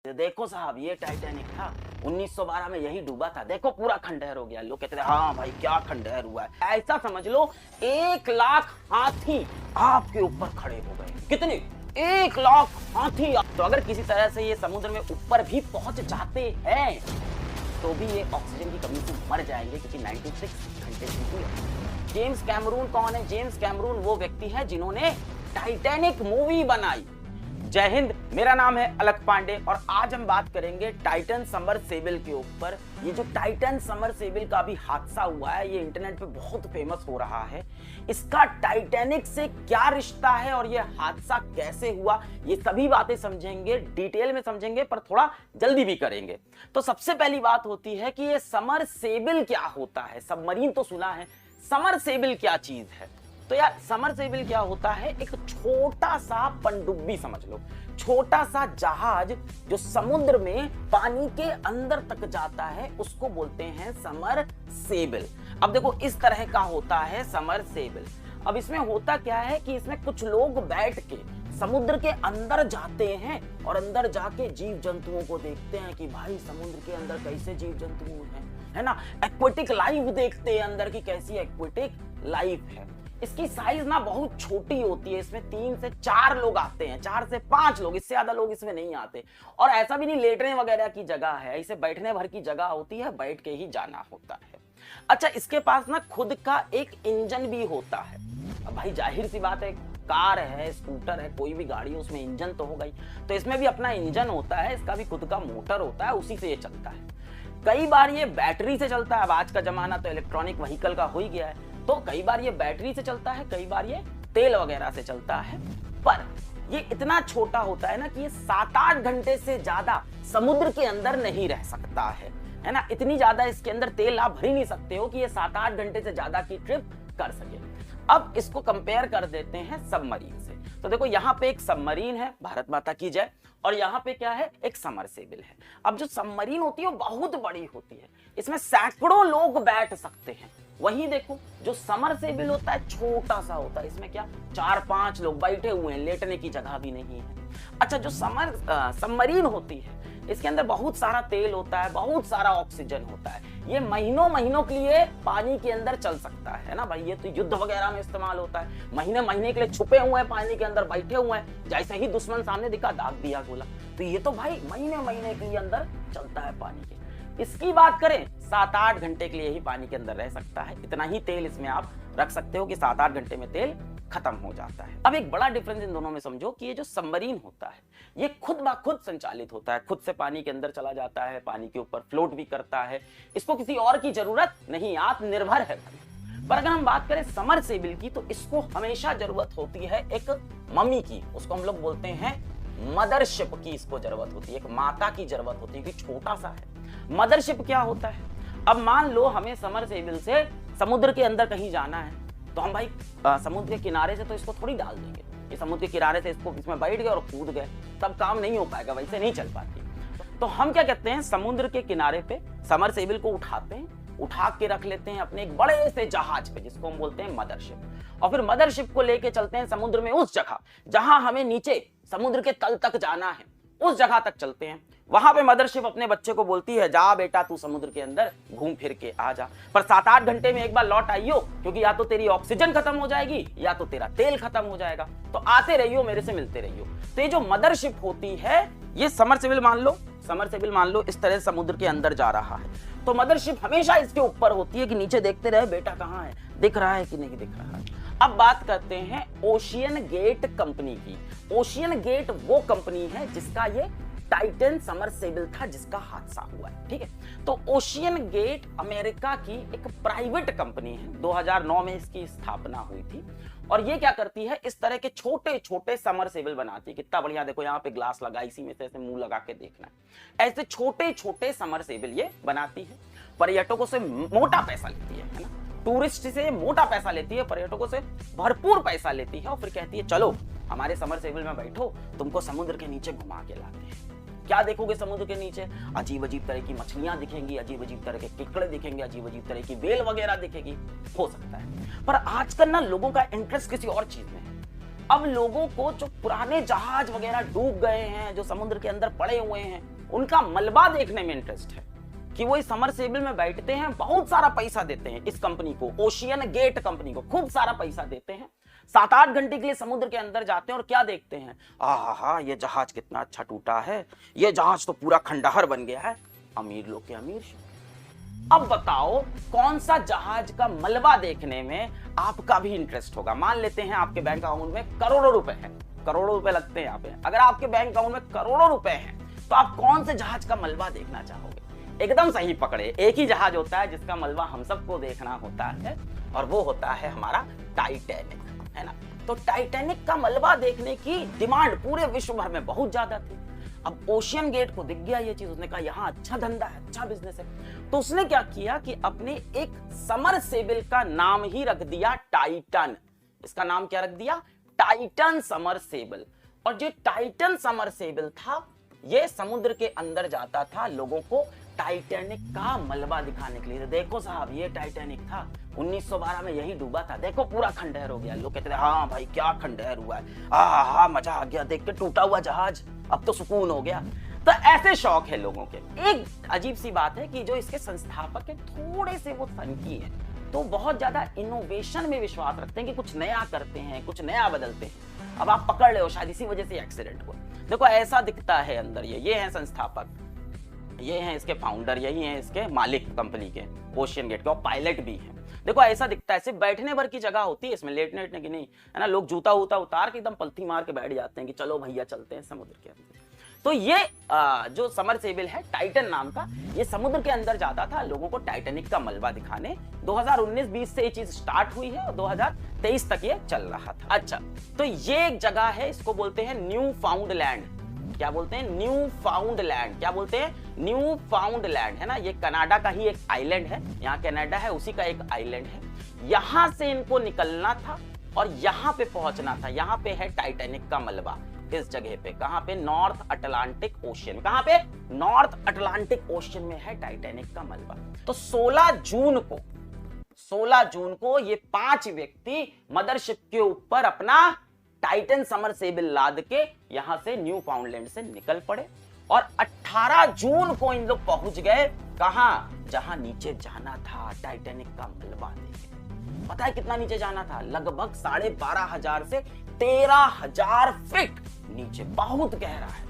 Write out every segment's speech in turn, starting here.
देखो साहब ये टाइटैनिक था 1912 में, यही डूबा था, देखो पूरा खंडहर हो गया। लोग कहते थे हाँ भाई क्या खंडहर हुआ है। ऐसा समझ लो 1 लाख हाथी आपके ऊपर खड़े हो गए। कितने? 1 लाख हाथी। तो अगर किसी तरह से ये समुद्र में ऊपर भी पहुंच जाते हैं तो भी ये ऑक्सीजन की कमी से मर जाएंगे, क्योंकि 96 घंटे की है। जेम्स कैमरून कौन है? जेम्स कैमरून वो व्यक्ति है जिन्होंने टाइटैनिक मूवी बनाई। जय हिंद, मेरा नाम है अलक पांडे और आज हम बात करेंगे टाइटन सबमर्सिबल के ऊपर। ये जो टाइटन सबमर्सिबल का भी हादसा हुआ है, ये इंटरनेट पे बहुत फेमस हो रहा है। इसका टाइटैनिक से क्या रिश्ता है और ये हादसा कैसे हुआ, ये सभी बातें समझेंगे, डिटेल में समझेंगे, पर थोड़ा जल्दी भी करेंगे। तो सबसे पहली बात होती है कि ये सबमर्सिबल क्या होता है। सबमरीन तो सुना है, सबमर्सिबल क्या चीज है? तो यार सबमर्सिबल क्या होता है? एक छोटा सा पनडुब्बी समझ लो, छोटा सा जहाज जो समुद्र में पानी के अंदर तक जाता है, उसको बोलते हैं सबमर्सिबल। अब देखो इस तरह का होता है सबमर्सिबल। अब इसमें होता क्या है कि इसमें कुछ लोग बैठ के समुद्र के अंदर जाते हैं और अंदर जाके जीव जंतुओं को देखते हैं कि भाई समुद्र के अंदर कैसे जीव जंतु हैं, है ना। एक्वेटिक लाइफ देखते हैं अंदर की कैसी एक्वेटिक लाइफ है। इसकी साइज ना बहुत छोटी होती है, इसमें 3 से 4 लोग आते हैं, 4 से 5 लोग, इससे ज्यादा लोग इसमें नहीं आते। और ऐसा भी नहीं लेटने वगैरह की जगह है, इसे बैठने भर की जगह होती है, बैठ के ही जाना होता है। अच्छा, इसके पास ना खुद का एक इंजन भी होता है। अब भाई जाहिर सी बात है, कार है, स्कूटर है, कोई भी गाड़ी, उसमें इंजन तो होगा ही, तो इसमें भी अपना इंजन होता है, इसका भी खुद का मोटर होता है, उसी से ये चलता है। कई बार ये बैटरी से चलता है। अब आज का जमाना तो इलेक्ट्रॉनिक व्हीकल का हो ही गया है, तो कई बार ये बैटरी से चलता है, कई बार ये तेल वगैरह से चलता है। पर ये इतना छोटा होता है ना कि ये 7-8 घंटे से ज्यादा समुद्र के अंदर नहीं रह सकता है ना। इतनी ज्यादा इसके अंदर तेल आप भर ही नहीं सकते हो कि ये 7-8 घंटे से ज्यादा की ट्रिप कर सके। अब इसको कंपेयर कर देते हैं सबमरीन से। तो देखो यहाँ पे एक सबमरीन है, भारत माता की जय, और यहाँ पे क्या है? एक सबमर्सिबल है। अब जो सबमरीन होती है वो बहुत बड़ी होती है, इसमें सैकड़ों लोग बैठ सकते हैं। वहीं देखो जो सबमर्सिबल होता है छोटा सा होता है, इसमें क्या 4-5 लोग बैठे हुए हैं, लेटने की जगह भी नहीं है। अच्छा, जो सबमरीन होती है इसके अंदर बहुत सारा तेल होता है, बहुत सारा ऑक्सीजन होता है। ये महीनों महीनों के लिए पानी के अंदर चल सकता है ना भाई। ये तो युद्ध वगैरह में इस्तेमाल होता है। महीने महीने के लिए छुपे हुए हैं, पानी के अंदर बैठे हुए हैं, जैसे ही दुश्मन सामने दिखा दाग दिया गोला। तो ये तो भाई महीने महीने के लिए अंदर चलता है पानी के। इसकी बात करें 7-8 घंटे के लिए ही पानी के अंदर रह सकता है। इतना ही तेल इसमें आप रख सकते हो कि 7-8 घंटे में तेल खत्म हो जाता है। अब एक बड़ा डिफरेंस इन दोनों में समझो कि ये जो सबमरीन होता है ये खुद ब खुद संचालित होता है, खुद से पानी के अंदर चला जाता है, पानी के ऊपर फ्लोट भी करता है, इसको किसी और की जरूरत नहीं, आत्मनिर्भर है। पर अगर हम बात करें सबमर्सिबल की, तो इसको हमेशा जरूरत होती है एक मम्मी की, उसको हम लोग बोलते हैं मदरशिप की, इसको जरूरत होती है, एक माता की जरूरत होती है, कि छोटा सा है। मदरशिप क्या होता है? अब मान लो हमें सबमर्सिबल से समुद्र के अंदर कहीं जाना है, तो हम भाई समुद्र के किनारे से तो इसको थोड़ी डाल देंगे, ये समुद्र के किनारे से इसको इसमें बैठ गए और कूद गए, तब काम नहीं हो पाएगा, वैसे नहीं चल पाती। तो हम क्या कहते हैं, समुद्र के किनारे पे सबमर्सिबल को उठाते हैं, उठा के रख लेते हैं अपने एक बड़े से जहाज पे, जिसको हम बोलते हैं मदरशिप, और फिर मदरशिप को लेके चलते हैं समुद्र में उस जगह जहां हमें नीचे समुद्र के तल तक जाना है, उस जगह तक चलते हैं। वहां पे मदरशिप अपने बच्चे को बोलती है, जा बेटा तू समुद्र के अंदर घूम फिर के आ जा, पर 7-8 घंटे में एक बार लौट आइयो, क्योंकि या तो तेरी ऑक्सीजन खत्म हो जाएगी या तो तेरा तेल खत्म हो जाएगा, तो आते रहियो, मेरे से मिलते रहियो। तो ये जो मदरशिप होती है, ये सबमर्सिबल मान लो इस तरह समुद्र के अंदर जा रहा है, तो मदरशिप हमेशा इसके ऊपर होती है कि नीचे देखते रहे बेटा कहाँ है, दिख रहा है कि नहीं दिख रहा है। अब बात करते हैं ओशियन गेट कंपनी की। ओशियन गेट वो कंपनी है जिसका ये टाइटन सबमर्सिबल था, जिसका हादसा हुआ है, ठीक है। तो ओशियन गेट अमेरिका की एक प्राइवेट कंपनी है, 2009 में इसकी स्थापना हुई थी, और ये क्या करती है, इस तरह के छोटे छोटे सबमर्सिबल बनाती है। कितना बढ़िया, देखो यहाँ पे ग्लास लगा, इसी में से ऐसे मुंह लगा के देखना है, ऐसे छोटे छोटे सबमर्सिबल ये बनाती है। पर्यटकों से मोटा पैसा लेती है ना, टूरिस्ट से मोटा पैसा लेती है, पर्यटकों से भरपूर पैसा लेती है, और फिर कहती है चलो हमारे सबमर्सिबल में बैठो, तुमको समुद्र के नीचे घुमा के लाते हैं। क्या देखोगे समुद्र के नीचे? अजीब अजीब तरह की मछलियां दिखेंगी, अजीब अजीब तरह के केकड़े दिखेंगे, अजीब अजीब तरह की बेल वगैरह दिखेगी, हो सकता है। पर आजकल ना लोगों का इंटरेस्ट किसी और चीज में है। अब लोगों को जो पुराने जहाज वगैरह डूब गए हैं, जो समुद्र के अंदर पड़े हुए हैं, उनका मलबा देखने में इंटरेस्ट है कि वो इस समरसेबल में बैठते हैं, बहुत सारा पैसा देते हैं इस कंपनी को, ओशियन गेट कंपनी को खूब सारा पैसा देते हैं, 7-8 घंटे के लिए समुद्र के अंदर जाते हैं और क्या देखते हैं, आहा ये जहाज कितना अच्छा टूटा है, ये जहाज तो पूरा खंडहर बन गया है। अमीर लोग के अमीर। अब बताओ कौन सा जहाज का मलबा देखने में आपका भी इंटरेस्ट होगा। मान लेते हैं आपके बैंक अकाउंट में करोड़ों रुपए हैं, करोड़ों रुपए लगते हैं यहाँ पे। अगर आपके बैंक अकाउंट में करोड़ों रुपए हैं तो आप कौन से जहाज का मलबा देखना चाहोगे? एकदम सही पकड़े, एक ही जहाज होता है जिसका मलबा हम सबको देखना होता है और वो होता है हमारा टाइटैनिक, है ना। तो टाइटैनिक का मलबा देखने की डिमांड पूरे विश्व भर में बहुत ज्यादा थी। अब ओशियन गेट को दिख गया ये चीज, उसने कहा यहाँ अच्छा धंधा है, अच्छा बिजनेस है। तो उसने क्या किया कि अपने एक समरसेबल का नाम ही रख दिया टाइटन। इसका नाम क्या रख दिया? Titan submersible. और जो टाइटन समरसेबल था ये समुद्र के अंदर जाता था लोगों को टाइटैनिक का मलबा दिखाने के लिए। तो देखो साहब ये टाइटैनिक था, 1912 में यही डूबा था, देखो पूरा खंडहर हो गया। लोग कहते थे हाँ भाई क्या खंडहर हुआ है, हाँ मजा आ गया देख के टूटा हुआ जहाज, अब तो सुकून हो गया। तो ऐसे शौक है लोगों के। एक अजीब सी बात है कि जो इसके संस्थापक है थोड़े से वो फंकी है, तो बहुत ज्यादा इनोवेशन में विश्वास रखते हैं कि कुछ नया करते हैं, कुछ नया बदलते हैं। अब आप पकड़ ले हो शायद इसी वजह से एक्सीडेंट हुआ। देखो ऐसा दिखता है अंदर, ये है संस्थापक, ये हैं इसके फाउंडर, यही हैं इसके मालिक कंपनी के, ओशियन गेट के, और पायलट भी हैं। देखो ऐसा दिखता है, सिर्फ बैठने भर की जगह होती है इसमें, लेटने की नहीं है ना। लोग जूता वूता उतार के एकदम पलथी मार के बैठ जाते हैं कि चलो भैया चलते हैं समुद्र के अंदर। तो ये जो समरसेबल है टाइटन नाम का, ये समुद्र के अंदर जाता था लोगों को टाइटैनिक का मलबा दिखाने। 2019-20 से ये चीज स्टार्ट हुई है और 2023 तक ये चल रहा था। अच्छा, तो ये एक जगह है, इसको बोलते हैं न्यू फाउंड लैंड। क्या बोलते हैं? New found land. क्या बोलते हैं? न्यू फाउंड लैंड, है ना। ये कनाडा का ही एक आइलैंड है, यहाँ कनाडा है उसी का एक आइलैंड है। यहां से इनको निकलना था और यहाँ पे पहुंचना था। यहाँ पे है टाइटैनिक का मलबा, इस जगह पे। कहां पे? North Atlantic ocean. कहां पे? नॉर्थ अटलांटिक ओशियन में है टाइटैनिक का मलबा। तो 16 जून को ये 5 व्यक्ति मदरशिप के ऊपर अपना टाइटन समरसेबल लाद के यहां से न्यू फाउंडलैंड से निकल पड़े और 18 जून को इन लोग पहुंच गए कहां? जहां नीचे जाना था टाइटैनिक का मलबा देखे। पता है कितना नीचे जाना था? लगभग 12,500 से 13,000 फीट नीचे। बहुत गहरा है,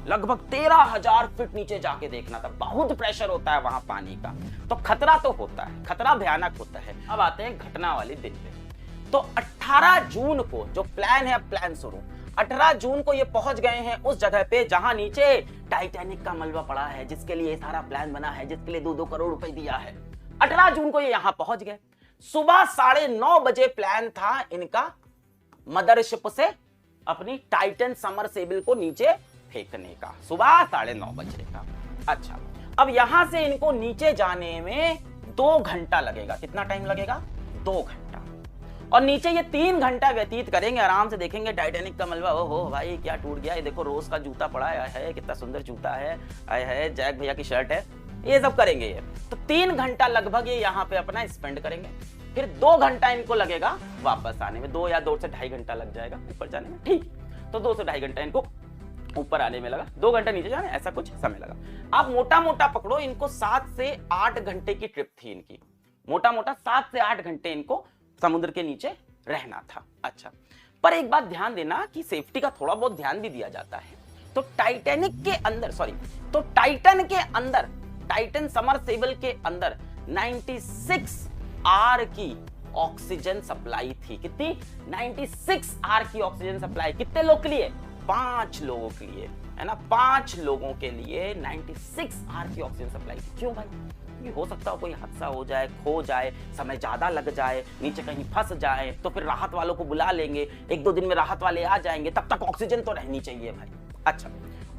लगभग 13,000 फीट नीचे जाके देखना था। बहुत प्रेशर होता है वहां पानी का, तो खतरा तो होता है, खतरा भयानक होता है। अब आते हैं घटना वाले दिन पे। तो 18 जून को जो प्लान है, अब प्लान शुरू। 18 जून को ये पहुंच गए हैं उस जगह पे जहां नीचे टाइटैनिक का मलबा पड़ा है, जिसके लिए सारा प्लान बना है, जिसके लिए 2-2 करोड़ रुपए दिया है। 18 जून को ये यहां पहुंच गए। सुबह 9:30 बजे प्लान था इनका मदरशिप से अपनी टाइटन समरसेबल को नीचे फेंकने का, सुबह 9:30 बजे का। अच्छा, अब यहां से इनको नीचे जाने में 2 घंटा लगेगा। कितना टाइम लगेगा? 2 घंटा। और नीचे ये 3 घंटा व्यतीत करेंगे, आराम से देखेंगे टाइटैनिक का मलबा। ओहो भाई क्या टूट गया, ये देखो रोज का जूता पड़ा है, कितना सुंदर जूता है, है जैक भैया की शर्ट है, ये सब करेंगे ये। तो 3 घंटा लगभग ये यहाँ पे अपना स्पेंड करेंगे। फिर 2 घंटा इनको लगेगा वापस आने में, 2 या 2 से 2.5 घंटा लग जाएगा ऊपर जाने में। ठीक, तो 2 से 2.5 घंटा इनको ऊपर आने में लगा, 2 घंटा नीचे जाने, ऐसा कुछ समय लगा। आप मोटा मोटा पकड़ो, इनको 7 से 8 घंटे की ट्रिप थी इनकी। मोटा मोटा 7 से 8 घंटे इनको समुद्र के नीचे रहना था। अच्छा, पर एक बात ध्यान देना कि सेफ्टी का थोड़ा बहुत ध्यान भी दिया जाता है। तो टाइटैनिक के अंदर, तो टाइटन के अंदर, टाइटन समरसेबल के अंदर 96 आर की ऑक्सीजन सप्लाई थी। कितनी? 96 आर की ऑक्सीजन सप्लाई। कितने लोग के लिए? 5 लोगों के लिए, है ना। 5 लोगों के लिए 96 आर की ऑक्सीजन सप्लाई थी। क्यों भाई? हो सकता हो कोई हादसा हो जाए, खो जाए, समय ज्यादा लग जाए, नीचे कहीं फंस जाए, तो फिर राहत वालों को बुला लेंगे, 1-2 दिन में राहत वाले आ जाएंगे, तब तक ऑक्सीजन तो रहनी चाहिए भाई। अच्छा,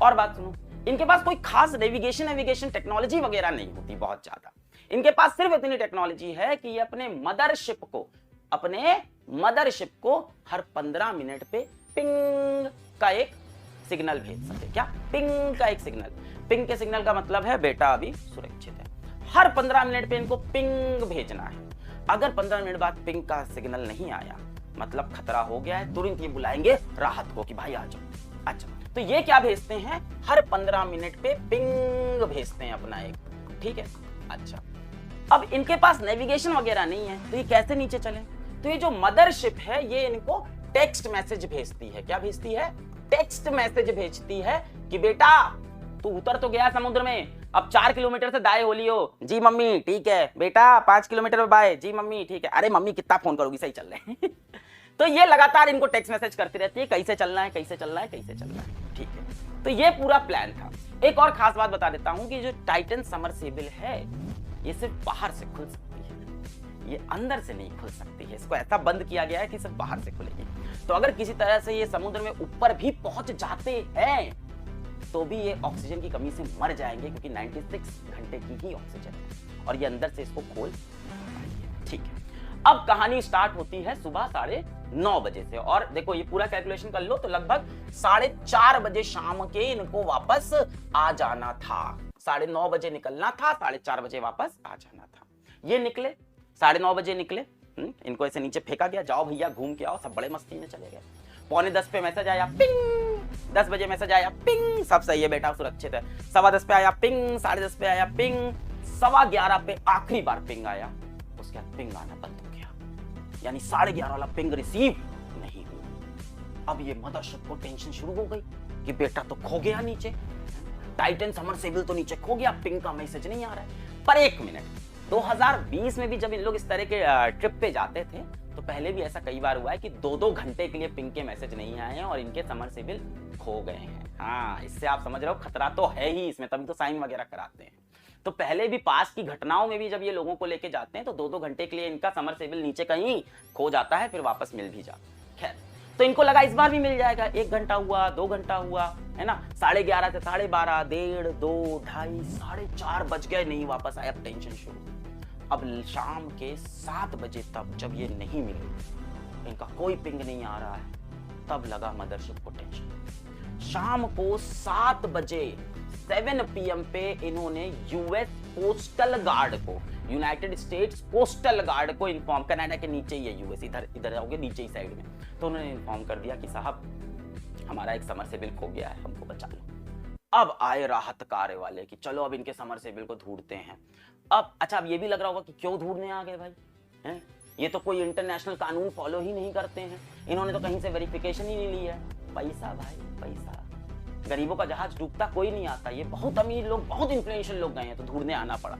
और बात सुनो, इनके पास कोई खास नेविगेशन टेक्नोलॉजी वगैरह नहीं होती बहुत ज्यादा। इनके पास सिर्फ इतनी टेक्नोलॉजी है कि ये अपने मदरशिप को हर 15 मिनट पे पिंग का एक सिग्नल भेज सके। क्या? पिंग का एक सिग्नल। पिंग के सिग्नल का मतलब है बेटा अभी सुरक्षित है। हर 15 मिनट पे इनको पिंग भेजना है। अगर 15 मिनट बाद पिंग का सिग्नल नहीं आया मतलब खतरा हो गया है, तुरंत ये बुलाएंगे राहत को कि भाई आ जाओ। अच्छा, तो ये क्या भेजते हैं, हर 15 मिनट पे पिंग भेजते हैं अपना एक, ठीक है। अच्छा, अब इनके पास नेविगेशन वगैरह नहीं है, तो ये कैसे नीचे चले? तो ये जो मदरशिप है ये इनको टेक्स्ट मैसेज भेजती है। क्या भेजती है? टेक्स्ट मैसेज भेजती है कि बेटा तू उतर तो गया समुद्र में, अब 4 किलोमीटर से दाएं हो लियो। जी मम्मी ठीक है बेटा, 5 किलोमीटर में बाएं। जी मम्मी ठीक है। अरे मम्मी कितना फोन करोगी, सही चल रहे हैं। तो ये लगातार इनको टेक्स्ट मैसेज करती रहती है, कैसे चलना है, कैसे चलना है, कैसे चलना है, ठीक है। तो ये पूरा प्लान था। एक और खास बात बता देता हूं कि जो टाइटन सबमर्सिबल है ये सिर्फ बाहर से खुल सकती है, ये अंदर से नहीं खुल सकती है। इसको ऐसा बंद किया गया है कि सिर्फ बाहर से खुलेगी। तो अगर किसी तरह से ये समुद्र में ऊपर भी पहुंच जाते हैं तो भी ये ऑक्सीजन की कमी से मर जाएंगे, क्योंकि 96 घंटे की ही ऑक्सीजन है और ये अंदर से इसको खोल, ठीक है। अब कहानी स्टार्ट होती है सुबह 9:30 बजे से, और देखो ये पूरा कैलकुलेशन कर लो तो लगभग 4:30 बजे शाम के इनको वापस आ जाना था। 9:30 बजे निकलना था, 4:30 बजे वापस आ जाना था। ये निकले 9:30 बजे निकले, इनको ऐसे नीचे फेंका गया, जाओ भैया घूम के आओ, सब बड़े मस्ती में चले गए। 9:45 पे मैसेज आया पिंग, 10 बजे मैसेज आया पिंग, सब सही है बेटा सुरक्षित है। 10:15 पे आया पिंग, 10:30 पे आया पिंग, 11:15 पे आखिरी बार पिंग आया, उसके बाद पिंग आना बंद हो गया, यानी 11:30 वाला पिंग रिसीव नहीं हुआ। अब ये मदरशिप को टेंशन शुरू हो गई कि बेटा तो खो गया नीचे, टाइटन सबमर्सिबल तो नीचे खो गया, पिंग का मैसेज नहीं आ रहा है। पर एक मिनट, 2020 में भी जब इन लोग इस तरह के ट्रिप पे जाते थे तो पहले भी ऐसा कई बार हुआ है कि 2-2 घंटे के लिए पिंग के मैसेज नहीं आए हैं और इनके सबमर्सिबल खो गए हैं। हाँ, इससे आप समझ रहे हो खतरा तो है ही इसमें, तभी तो साइन वगैरह कराते हैं। तो पहले भी पास की घटनाओं में भी जब ये लोगों को लेके जाते हैं तो 2-2 घंटे के लिए इनका सबमर्सिबल नीचे कहीं खो जाता है, फिर वापस मिल भी जाता। खैर, तो इनको लगा इस बार भी मिल जाएगा। 1 घंटा हुआ, 2 घंटा हुआ, है ना, 11:30 से 12:30, 1:30, 2, 2:30, 4:30 बज गए, नहीं वापस आया। अब टेंशन शुरू। अब शाम के 7 बजे तब जब ये नहीं मिले, इनका कोई पिंग नहीं आ रहा है, तब लगा मदरशिप को टेंशन। शाम को 7 बजे 7 PM पे इन्होंने यूएस पोस्टल गार्ड को, यूनाइटेड स्टेट्स पोस्टल गार्ड को इन्फॉर्म, कनाडा के नीचे ही है यूएस, इधर जाओगे नीचे ही साइड में, तो उन्होंने इन्फॉर्म कर दिया कि साहब हमारा एक सबमर्सिबल खो गया है, हमको बचा लो। अब आए राहत कार्य वाले कि चलो अब इनके सबमर्सिबल को ढूंढते हैं। अब अच्छा, अब ये भी लग रहा होगा कि क्यों ढूंढने आ गए भाई, हैं? ये तो कोई इंटरनेशनल कानून फॉलो ही नहीं करते हैं, इन्होंने तो कहीं से वेरिफिकेशन ही नहीं लिया है। पैसा भाई पैसा, गरीबों का जहाज डूबता कोई नहीं आता। ये बहुत अमीर लोग, बहुत इन्फ्लुएंशियल लोग गए हैं तो ढूंढने आना पड़ा।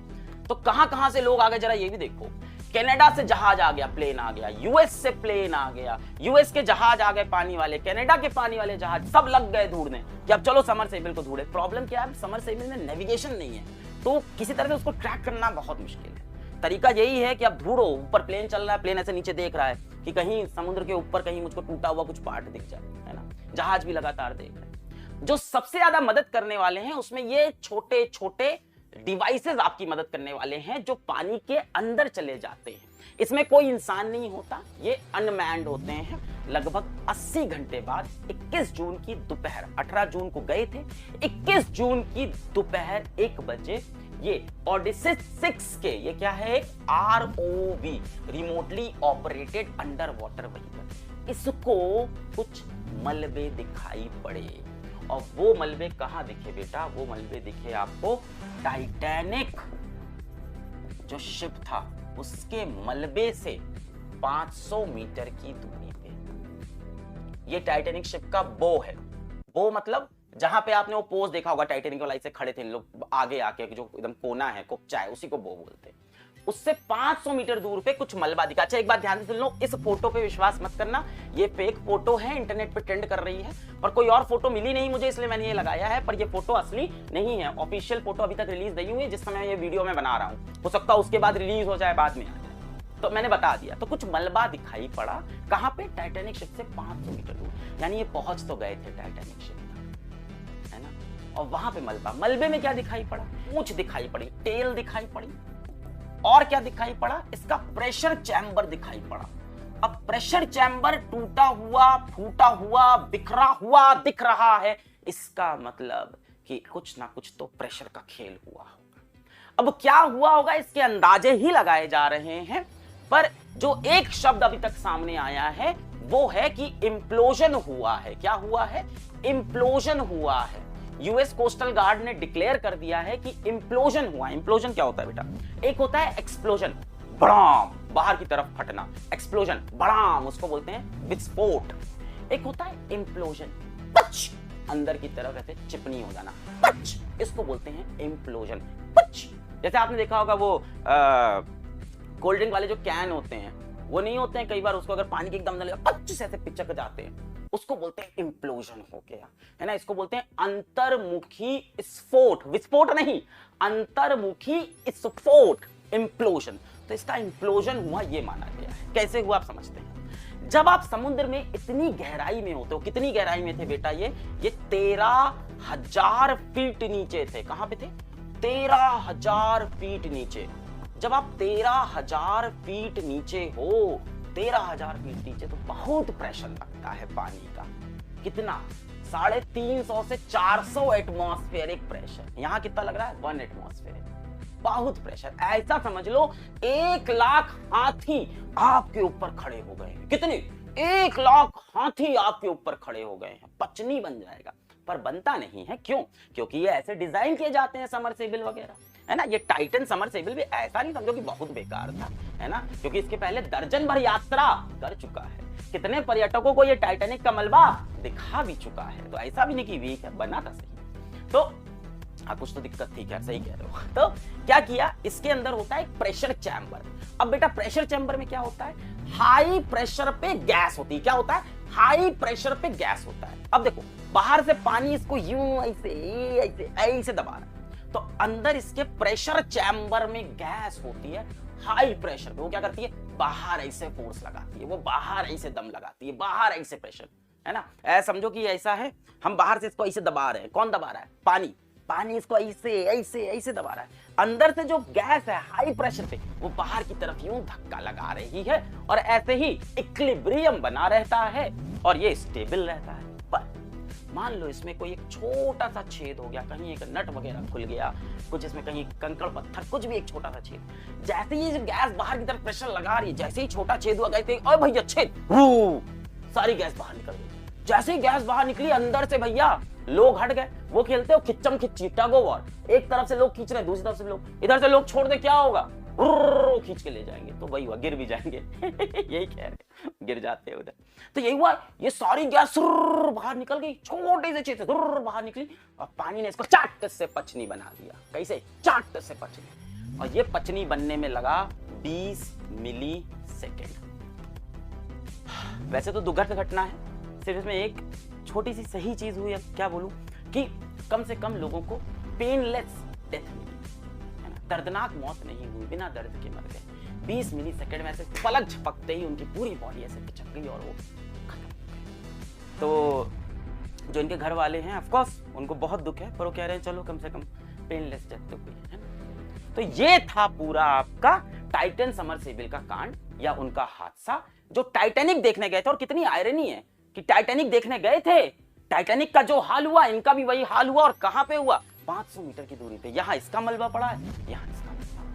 तो कहां से लोग आ गए जरा ये भी देखो। कनाडा से जहाज आ गया, प्लेन आ गया, यूएस से प्लेन आ गया, यूएस के जहाज आ गए पानी वाले, कनाडा के पानी वाले जहाज, सब लग गए ढूंढने कि अब चलो सबमर्सिबल को ढूंढे। प्रॉब्लम क्या है, सबमर्सिबल में नेविगेशन नहीं है, तो किसी तरह से उसको ट्रैक करना बहुत मुश्किल है। तरीका यही है कि अब ढूंढो, ऊपर प्लेन चल रहा है, प्लेन ऐसे नीचे देख रहा है कि कहीं समुद्र के ऊपर कहीं मुझको टूटा हुआ कुछ पार्ट दिख जाए, है ना। जहाज भी लगातार देख रहे हैं। जो सबसे ज्यादा मदद करने वाले हैं उसमें ये छोटे छोटे डिवाइसेस आपकी मदद करने वाले हैं जो पानी के अंदर चले जाते हैं। इसमें कोई इंसान नहीं होता, ये अनमैन्ड होते हैं। लगभग 80 घंटे बाद 21 जून की दोपहर, 18 जून को गए थे, 21 जून की दोपहर 1 बजे ये ओडिसिस 6 के, ये क्या है, एक ROV, remotely operated under water vehicle, इसको कुछ मलबे दिखाई पड़े। और वो मलबे कहां दिखे बेटा, वो मलबे दिखे आपको टाइटैनिक जो शिप था उसके मलबे से 500 मीटर की दूरी पे। ये टाइटैनिक शिप का बो है। बो मतलब जहां पे आपने वो पोज देखा होगा, टाइटैनिक वाला से खड़े थे लोग आगे आके, जो एकदम कोना है, कोपचा है, उसी को बो बोलते हैं। उससे 500 मीटर दूर पे कुछ मलबा दिखा। अच्छा एक बात ध्यान से सुन लो, इस फोटो पे विश्वास मत करना, ये फेक फोटो है, इंटरनेट पे ट्रेंड कर रही है, पर कोई और फोटो मिली नहीं मुझे इसलिए मैंने ये लगाया है, पर ये फोटो असली नहीं है। ऑफिशियल फोटो अभी तक रिलीज नहीं हुई है जिस समय ये वीडियो में बना रहा हूं, हो सकता है उसके बाद रिलीज हो जाए, बाद में आ जाए, तो मैंने बता दिया। तो कुछ मलबा दिखाई पड़ा, कहां पे, टाइटैनिक शिप से 500 मीटर दूर, यानी ये पहुंच तो गए थे टाइटैनिक शिप, है ना। और वहां पे मलबे में क्या दिखाई पड़ा, पूंछ दिखाई पड़ी, टेल दिखाई पड़ी, और क्या दिखाई पड़ा, इसका प्रेशर चैम्बर दिखाई पड़ा। अब प्रेशर चैम्बर टूटा हुआ, फूटा हुआ, बिखरा हुआ दिख रहा है, इसका मतलब कि कुछ ना कुछ तो प्रेशर का खेल हुआ होगा। अब क्या हुआ होगा इसके अंदाजे ही लगाए जा रहे हैं, पर जो एक शब्द अभी तक सामने आया है वो है कि इम्प्लोजन हुआ है। क्या हुआ है? इम्प्लोजन हुआ है। यूएस कोस्टल गार्ड ने डिक्लेयर कर दिया है कि इम्प्लोजन हुआ। इम्प्लोजन क्या होता है बेटा? एक होता है एक्सप्लोजन, बड़ाम, बाहर की तरफ फटना, एक्सप्लोजन बड़ाम, उसको बोलते हैं विस्फोट। एक होता है इम्प्लोजन, पच, अंदर की तरफ ऐसे चिपनी हो जाना, पच, इसको बोलते हैं इम्प्लोजन, पच। जैसे आपने देखा होगा वो कोल्ड ड्रिंक वाले जो कैन होते हैं, वो नहीं होते हैं कई बार, उसको अगर पानी की एकदम लगा पच से ऐसे पिचक जाते हैं, उसको बोलते हैं इम्प्लोजन हो गया, है ना। इसको बोलते हैं अंतर्मुखी स्फोट, विस्फोट नहीं, अंतर्मुखी स्फोट, इम्प्लोजन। तो इसका इम्प्लोजन हुआ ये माना गया है। कैसे हुआ आप समझते हैं? जब आप समुद्र में इतनी गहराई में होते हो, कितनी गहराई में थे बेटा? ये 13,000 फीट नीचे थे। कहां पे थे? 13,000 फीट नीचे। जब आप 13,000 फीट नीचे हो, 13,000 फीट नीचे, तो बहुत प्रेशर लगता है पानी का। कितना? 350 से 400 एटमॉस्फेरिक प्रेशर। यहां कितना लग रहा है? 1 एटमॉस्फेरिक। बहुत प्रेशर। ऐसा समझ लो 1 लाख हाथी आपके ऊपर खड़े हो गए हैं। कितने? 1 लाख हाथी आपके ऊपर खड़े हो गए हैं। पचनी बन जाएगा, पर बनता नहीं है। क्यों? क्योंकि ये ऐसे डिजाइन किए जाते हैं समरसेबल वगैरह, है ना। ये टाइटन समरसेबल भी ऐसा नहीं समझो कि बहुत बेकार था, है ना, क्योंकि इसके पहले दर्जन भर यात्रा कर चुका है। कितने पर्यटकों को ये टाइटैनिक का मलबा दिखा भी चुका है। तो ऐसा भी नहीं कि वीक है, बना था सही। तो कुछ तो दिक्कत थी, क्या? सही कह रहे हो। तो क्या किया? इसके अंदर होता है प्रेशर चैम्बर। अब बेटा प्रेशर चैम्बर में क्या होता है? हाई प्रेशर पे गैस होती है। क्या होता है? हाई प्रेशर पे गैस होता है। अब देखो, बाहर से पानी इसको यूं ऐसे ऐसे ऐसे दबा रहा है, तो अंदर इसके प्रेशर चैम्बर में गैस होती है हाई प्रेशर पे। वो क्या करती है? बाहर ऐसे फोर्स लगाती है, वो बाहर ऐसे दम लगाती है, बाहर ऐसे प्रेशर, है ना। ऐसा समझो कि ऐसा है, हम बाहर से इसको ऐसे दबा रहे हैं। कौन दबा रहा है? पानी। पानी इसको ऐसे ऐसे ऐसे दबा रहा है। अंदर से जो गैस है हाई प्रेशर पे, वो बाहर की तरफ यूं धक्का लगा रही है, और ऐसे ही इक्विलिब्रियम बना रहता है और ये स्टेबल रहता है। पर मान लो इसमें कोई एक छोटा सा छेद हो गया, कहीं एक नट वगैरह खुल गया, कुछ इसमें कहीं कंकड़ पत्थर, कुछ भी एक छोटा सा छेद, जैसे ही ये गैस बाहर की तरफ प्रेशर लगा रही है, जैसे ही छोटा छेद हुआ, कहते हैं भैया छेद, सारी गैस बाहर निकल गई। जैसे ही गैस बाहर निकली, अंदर से भैया लोग हट गए। वो खेलते हो खिच्चम खिच्ची, टग ऑफ वॉर। एक तरफ से लोग खींच रहे हैं, दूसरी तरफ से लोग, इधर से लोग छोड़ दे, क्या होगा? खींच के ले जाएंगे। तो वही हुआ, गिर भी जाएंगे। यही कह रहे, गिर जाते हैं उधर। तो यही हुआ, ये सारी गैस बाहर निकल गई, छोटे से छेद से बाहर निकली, और पानी ने इसको चाट से पचनी बना दिया। कैसे? चाट से पचनी। और ये पचनी बनने में लगा 20 मिली सेकेंड। वैसे तो दुर्घट घटना है, सिर्फ इसमें एक छोटी सी सही चीज हुई। अब क्या बोलूं कि कम से कम लोगों को पेनलेस डेथ मिली, है ना, दर्दनाक मौत नहीं हुई, बिना दर्द के मर गए। 20 मिली सेकेंड में ऐसे पलक झपकते ही उनकी पूरी बॉडी ऐसे पिचक गई और वो खत्म हो गई। तो जो इनके घर वाले हैं, ऑफ कोर्स उनको बहुत दुख है, पर वो कह रहे हैं चलो कम से कम पेनलेस डेथ तो हुई है ना। तो ये था पूरा आपका टाइटन समरसेबल का कांड या उनका हादसा, जो टाइटैनिक देखने गए थे। और कितनी आयरनी है कि टाइटैनिक देखने गए थे, टाइटैनिक का जो हाल हुआ, इनका भी वही हाल हुआ। और कहां पे हुआ? 500 मीटर की दूरी पे। यहां इसका मलबा पड़ा है, यहां इसका मलबा पड़ा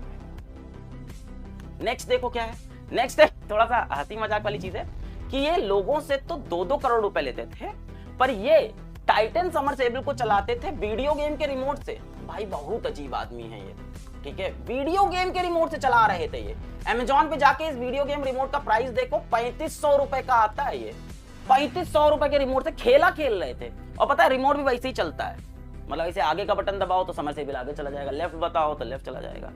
है। नेक्स्ट देखो क्या है। नेक्स्ट है थोड़ा सा हंसी मजाक वाली चीज है कि ये लोगों से तो 2-2 करोड़ रुपए लेते थे, पर ये टाइटन समरसेबल को चलाते थे वीडियो गेम के रिमोट से। भाई बहुत अजीब आदमी है ये, ठीक है। वीडियो गेम के रिमोट से चला रहे थे ये। अमेजॉन पे जाके इस वीडियो गेम रिमोट का प्राइस देखो, 3500 रुपए का आता है ये। 3500 रुपए के रिमोट से खेला खेल रहे थे। और पता है रिमोट भी वैसे ही चलता है, मतलब इसे आगे का बटन दबाओ तो समरसेबल आगे चला जाएगा, लेफ्ट बताओ तो लेफ्ट चला जाएगा।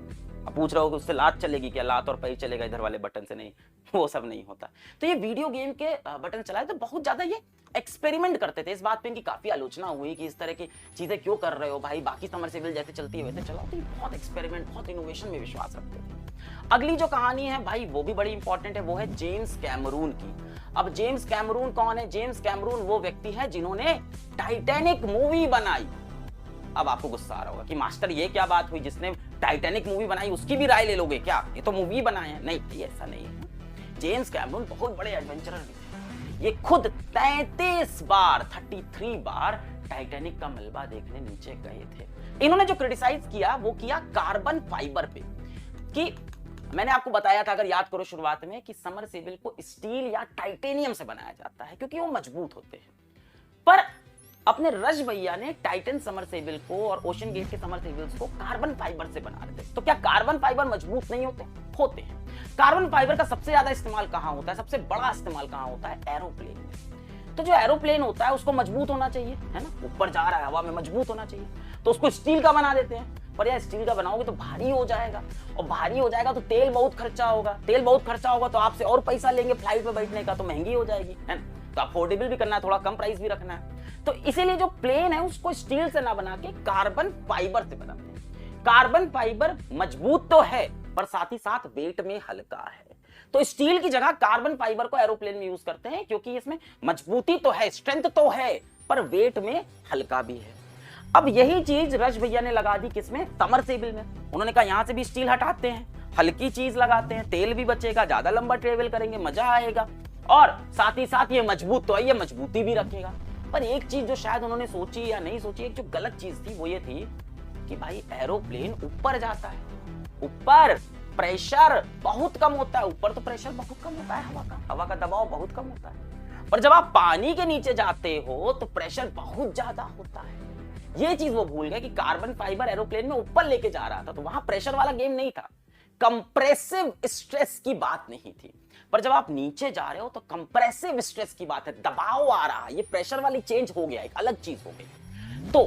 अब पूछ रहे हो कि उससे लात चलेगी क्या? लात और पैर चलेगा, इधर वाले बटन से नहीं, वो सब नहीं होता। तो ये वीडियो गेम के बटन चलाए तो बहुत ज्यादा ये एक्सपेरिमेंट करते थे। इस बात पे इनकी काफी आलोचना हुई कि इस तरह की चीजें क्यों कर रहे हो भाई, बाकी समरसेबल जैसे चलती है वैसे चलाओ। तो बहुत एक्सपेरिमेंट, बहुत इनोवेशन में विश्वास रखते थे। अगली जो कहानी है भाई वो भी बड़ी इंपॉर्टेंट है, वो है जेम्स कैमरून की। अब जेम्स कैमरून कौन है? जेम्स कैमरून वो व्यक्ति है जिन्होंने टाइटैनिक मूवी बनाई। अब आपको गुस्सा आ रहा होगा कि मास्टर ये क्या बात हुई, जिसने टाइटैनिक मूवी बनाई उसकी भी राय ले लोगे क्या? ये तो मूवी बनाए हैं। नहीं, ये ऐसा नहीं है। जेम्स कैमरून बहुत बड़े एडवेंचरर भी थे। ये खुद 33 बार टाइटैनिक का मलबा देखने नीचे गए थे। इन्होंने जो क्रिटिसाइज किया वो किया कार्बन फाइबर पे, कि मैंने आपको बताया था, अगर याद करो शुरुआत में, कि समरसेबल को स्टील या टाइटेनियम से बनाया जाता है क्योंकि वो मजबूत होते हैं। पर अपने रश भैया ने टाइटन समरसेबल को और ओशन गेट के समरसेबल्स को कार्बन फाइबर से बना रहे थे। तो क्या कार्बन फाइबर मजबूत नहीं होते? होते हैं। कार्बन फाइबर का सबसे ज्यादा इस्तेमाल कहां होता है, सबसे बड़ा इस्तेमाल कहां होता है? एरोप्लेन में। तो जो एरोप्लेन होता है उसको मजबूत होना चाहिए, है ना, ऊपर जा रहा है हवा में, मजबूत होना चाहिए, तो उसको स्टील का बना देते हैं। पर यार स्टील का बनाओगे तो भारी हो जाएगा, और भारी हो जाएगा तो तेल बहुत खर्चा होगा, तेल बहुत खर्चा होगा तो आपसे और पैसा लेंगे फ्लाइट पे बैठने का, तो महंगी हो जाएगी, है ना। तो अफोर्डेबल भी करना है, थोड़ा कम प्राइस भी रखना है। तो इसीलिए जो प्लेन है उसको स्टील से ना बना के कार्बन फाइबर से बनाते हैं। कार्बन फाइबर मजबूत तो है पर साथ ही साथ वेट में हल्का है। तो स्टील की जगह कार्बन फाइबर को एरोप्लेन में यूज करते हैं क्योंकि इसमें मजबूती तो है, स्ट्रेंथ तो है, पर वेट में हल्का भी है। अब यही चीज रश भैया ने लगा दी किसमें? समरसेबल में। उन्होंने कहा यहां से भी स्टील हटाते हैं, हल्की चीज लगाते हैं, तेल भी बचेगा, ज्यादा लंबा ट्रेवल करेंगे, मजा आएगा, और साथ ही साथ ये मजबूत तो है, ये मजबूती भी रखेगा। पर एक चीज जो शायद उन्होंने सोची या नहीं सोची, एक जो गलत चीज थी वो ये थी कि भाई एरोप्लेन ऊपर जाता है, ऊपर प्रेशर बहुत कम होता है, ऊपर तो प्रेशर बहुत कम होता है हवा का दबाव बहुत कम होता है, पर जब आप पानी के नीचे जाते हो तो प्रेशर बहुत ज्यादा होता है। ये चीज वो भूल गए कि कार्बन फाइबर एरोप्लेन में ऊपर लेके जा रहा था, तो वहां प्रेशर वाला गेम नहीं था, कंप्रेसिव स्ट्रेस की बात नहीं थी। पर जब आप नीचे जा रहे हो तो कंप्रेसिव स्ट्रेस की बात है, दबाव आ रहा है, ये प्रेशर वाली चेंज हो गया, एक अलग चीज हो गई। तो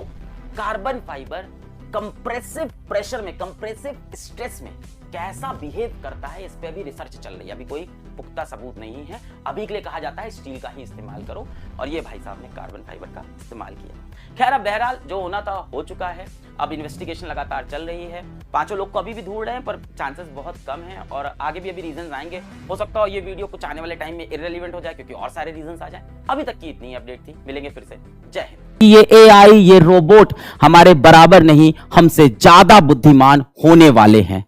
कार्बन फाइबर कंप्रेसिव प्रेशर में, कंप्रेसिव स्ट्रेस में कैसा बिहेव करता है, इस पे अभी रिसर्च चल रही है, अभी कोई पुख्ता सबूत नहीं है। अभी के लिए कहा जाता है स्टील का ही इस्तेमाल करो, और ये भाई साहब ने कार्बन फाइबर का इस्तेमाल किया। खैर, अब बहरहाल जो होना था हो चुका है। अब इन्वेस्टिगेशन लगातार चल रही है, पांचों लोग को अभी भी ढूंढ रहे हैं, पर चांसेस बहुत कम हैं, और आगे भी अभी रीजंस आएंगे। हो सकता हो ये वीडियो कुछ आने वाले टाइम में इररिलेवेंट हो जाए क्योंकि और सारे रीजंस आ जाए। अभी तक की इतनी अपडेट थी, मिलेंगे फिर से। जय हिंद। ये एआई, ये रोबोट हमारे बराबर नहीं, हमसे ज्यादा बुद्धिमान होने वाले हैं।